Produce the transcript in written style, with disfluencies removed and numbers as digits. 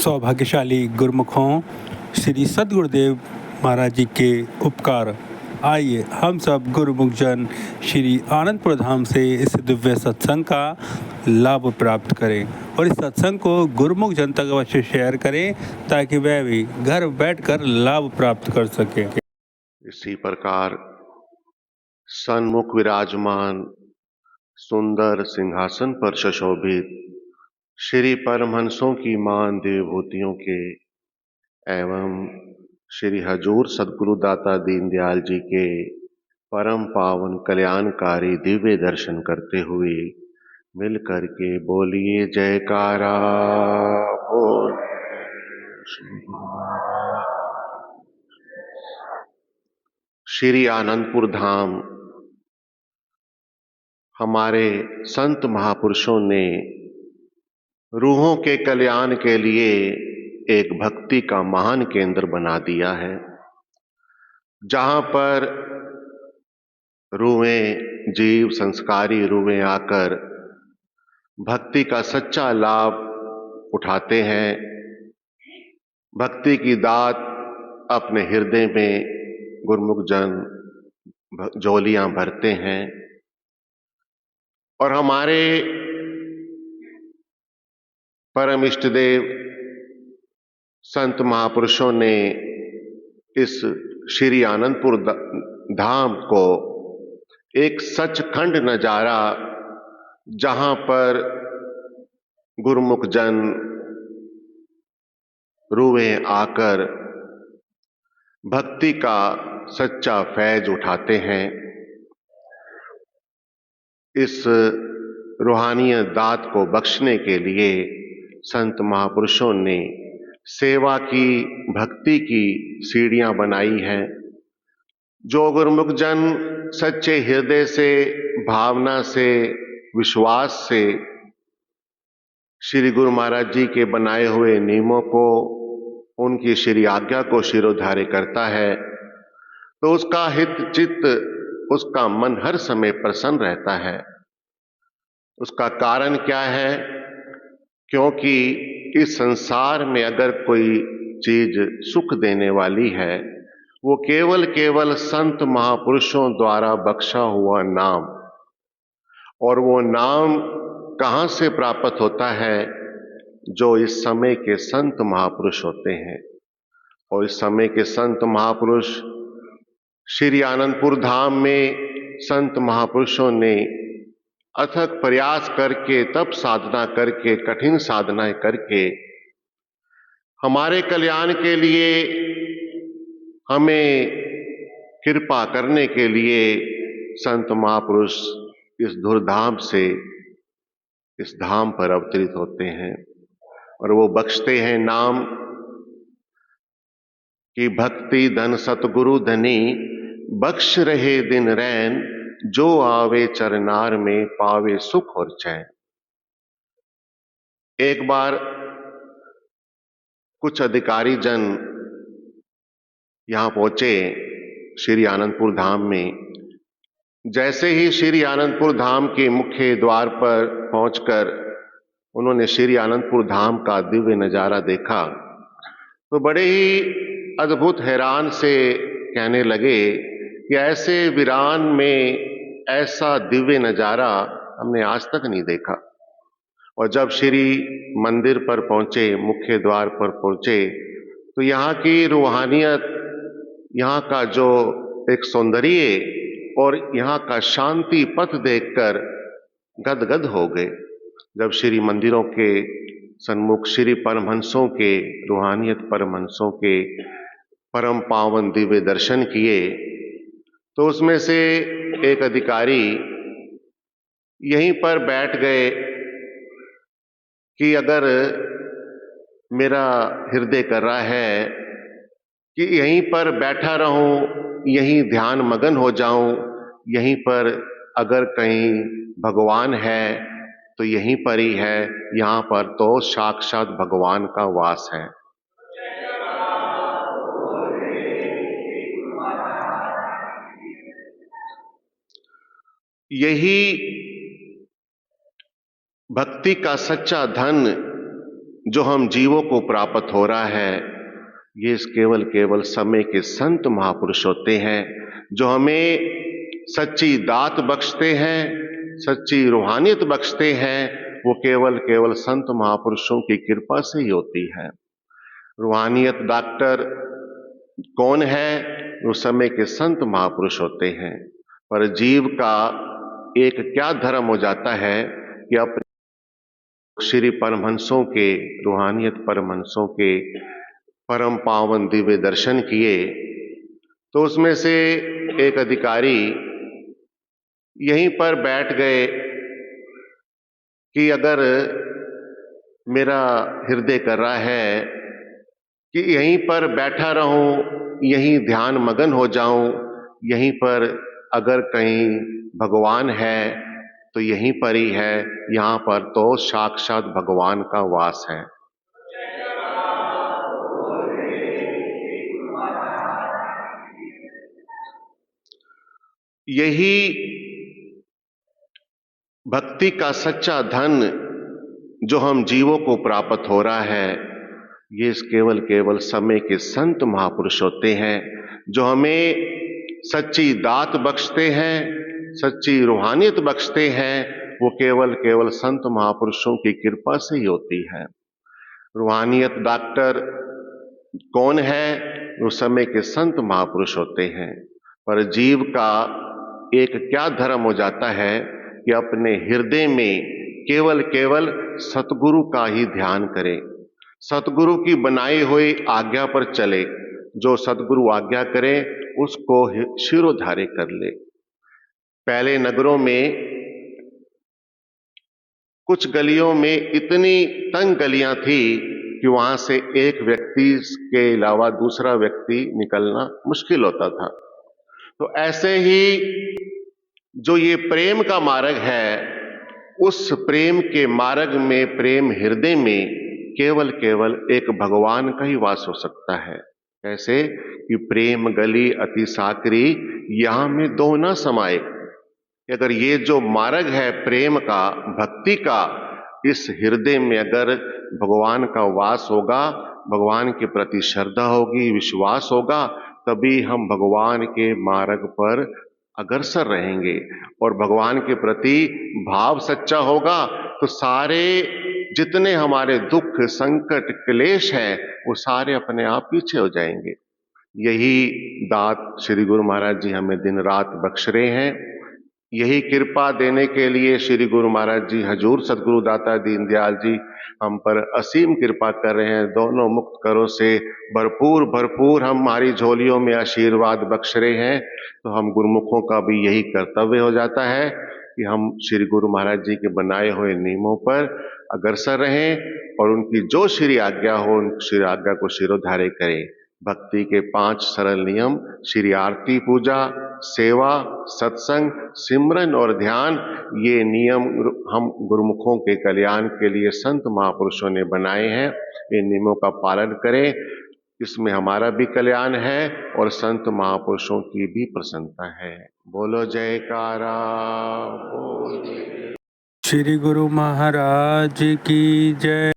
सौभाग्यशाली गुरुमुखों, श्री सद्गुरुदेव महाराज जी के उपकार। आइए हम सब गुरुमुख जन श्री आनंदपुर धाम से इस दिव्य सत्संग का लाभ प्राप्त करें और इस सत्संग को गुरुमुख जन तक अवश्य शेयर करें ताकि वह भी घर बैठकर लाभ प्राप्त कर सकें। इसी प्रकार सन्मुख विराजमान सुंदर सिंहासन पर सुशोभित श्री परमहंसों की मान देवभूतियों के एवं श्री हजूर सद्गुरु दाता दीनदयाल जी के परम पावन कल्याणकारी दिव्य दर्शन करते हुए मिल करके बोलिए जयकारा बोल। श्री आनंदपुर धाम हमारे संत महापुरुषों ने रूहों के कल्याण के लिए एक भक्ति का महान केंद्र बना दिया है, जहां पर रूहें जीव संस्कारी रूहें आकर भक्ति का सच्चा लाभ उठाते हैं, भक्ति की दात अपने हृदय में गुरुमुख जन झोलियां भरते हैं और हमारे परम इष्ट देव संत महापुरुषों ने इस श्री आनंदपुर धाम को एक सचखंड नजारा, जहां पर गुरुमुख जन रूहें आकर भक्ति का सच्चा फैज उठाते हैं, इस रूहानियत दात को बख्शने के लिए संत महापुरुषों ने सेवा की भक्ति की सीढ़ियां बनाई हैं। जो गुरुमुख जन सच्चे हृदय से, भावना से, विश्वास से श्री गुरु महाराज जी के बनाए हुए नियमों को, उनकी श्री आज्ञा को शिरोधार्य करता है, तो उसका हित चित्त, उसका मन हर समय प्रसन्न रहता है। उसका कारण क्या है? क्योंकि इस संसार में अगर कोई चीज सुख देने वाली है, वो केवल केवल संत महापुरुषों द्वारा बख्शा हुआ नाम। और वो नाम कहां से प्राप्त होता है? जो इस समय के संत महापुरुष होते हैं। और इस समय के संत महापुरुष श्री आनंदपुर धाम में संत महापुरुषों ने अथक प्रयास करके, तप साधना करके, कठिन साधनाएं करके हमारे कल्याण के लिए, हमें कृपा करने के लिए संत महापुरुष इस धुरधाम से इस धाम पर अवतरित होते हैं और वो बख्शते हैं नाम कि भक्ति धन सतगुरु धनी बख्श रहे दिन रैन, जो आवे चरनार में पावे सुख और चैन। एक बार कुछ अधिकारी जन यहां पहुंचे श्री आनंदपुर धाम में। जैसे ही श्री आनंदपुर धाम के मुख्य द्वार पर पहुंचकर उन्होंने श्री आनंदपुर धाम का दिव्य नजारा देखा, तो बड़े ही अद्भुत हैरान से कहने लगे कि ऐसे वीरान में ऐसा दिव्य नजारा हमने आज तक नहीं देखा। और जब श्री मंदिर पर पहुंचे, मुख्य द्वार पर पहुंचे, तो यहाँ की रूहानियत, यहाँ का जो एक सौंदर्य और यहाँ का शांति पथ देखकर गदगद हो गए। जब श्री मंदिरों के सन्मुख श्री परमहंसों के, रूहानियत परमहंसों के परम पावन दिव्य दर्शन किए, तो उसमें से एक अधिकारी यहीं पर बैठ गए कि अगर मेरा हृदय कर रहा है कि यहीं पर बैठा रहूं, यहीं ध्यान मगन हो जाऊं, यहीं पर अगर कहीं भगवान है तो यहीं पर ही है, यहां पर तो साक्षात भगवान का वास है। यही भक्ति का सच्चा धन जो हम जीवों को प्राप्त हो रहा है, ये केवल केवल समय के संत महापुरुष होते हैं जो हमें सच्ची दात बख्शते हैं, सच्ची रूहानियत बख्शते हैं। वो केवल केवल संत महापुरुषों की कृपा से ही होती है। रूहानियत डॉक्टर कौन है? वो समय के संत महापुरुष होते हैं। पर जीव का एक क्या धर्म हो जाता है कि अपने श्री परमहंसों के, रूहानियत परमहंसों के परम पावन दिव्य दर्शन किए, तो उसमें से एक अधिकारी यहीं पर बैठ गए कि अगर मेरा हृदय कर रहा है कि यहीं पर बैठा रहूं, यहीं ध्यान मगन हो जाऊं, यहीं पर अगर कहीं भगवान है तो यहीं पर ही है, यहां पर तो साक्षात भगवान का वास है। यही भक्ति का सच्चा धन जो हम जीवों को प्राप्त हो रहा है, ये केवल केवल समय के संत महापुरुष होते हैं जो हमें सच्ची दात बख्शते हैं, सच्ची रूहानियत बख्शते हैं। वो केवल केवल संत महापुरुषों की कृपा से ही होती है। रूहानियत डॉक्टर कौन है? वो समय के संत महापुरुष होते हैं। पर जीव का एक क्या धर्म हो जाता है कि अपने हृदय में केवल केवल सतगुरु का ही ध्यान करे, सतगुरु की बनाई हुई आज्ञा पर चले, जो सतगुरु आज्ञा करे उसको शिरोधार्य कर ले। पहले नगरों में कुछ गलियों में इतनी तंग गलियां थी कि वहां से एक व्यक्ति के अलावा दूसरा व्यक्ति निकलना मुश्किल होता था। तो ऐसे ही जो ये प्रेम का मार्ग है, उस प्रेम के मार्ग में, प्रेम हृदय में केवल केवल एक भगवान का ही वास हो सकता है। कैसे कि प्रेम गली अति साकरी, यहां में दो ना समाये। अगर ये जो मार्ग है प्रेम का, भक्ति का, इस हृदय में अगर भगवान का वास होगा, भगवान के प्रति श्रद्धा होगी, विश्वास होगा, तभी हम भगवान के मार्ग पर अग्रसर रहेंगे। और भगवान के प्रति भाव सच्चा होगा तो सारे जितने हमारे दुख, संकट, क्लेश है, वो सारे अपने आप पीछे हो जाएंगे। यही दात श्री गुरु महाराज जी हमें दिन रात बख्श रहे हैं। यही कृपा देने के लिए श्री गुरु महाराज जी, हजूर सदगुरु दाता दीनदयाल जी हम पर असीम कृपा कर रहे हैं। दोनों मुक्त करों से भरपूर भरपूर हमारी झोलियों में आशीर्वाद बख्श रहे हैं। तो हम गुरुमुखों का भी यही कर्तव्य हो जाता है कि हम श्री गुरु महाराज जी के बनाए हुए नियमों पर अग्रसर रहें और उनकी जो श्री आज्ञा हो, उन श्री आज्ञा को शिरोधार्य करें। भक्ति के 5 सरल नियम, श्री आरती, पूजा, सेवा, सत्संग, सिमरन और ध्यान, ये नियम हम गुरुमुखों के कल्याण के लिए संत महापुरुषों ने बनाए हैं। इन नियमों का पालन करें, इसमें हमारा भी कल्याण है और संत महापुरुषों की भी प्रसन्नता है। बोलो जयकारा बोल। श्री गुरु महाराज की जय।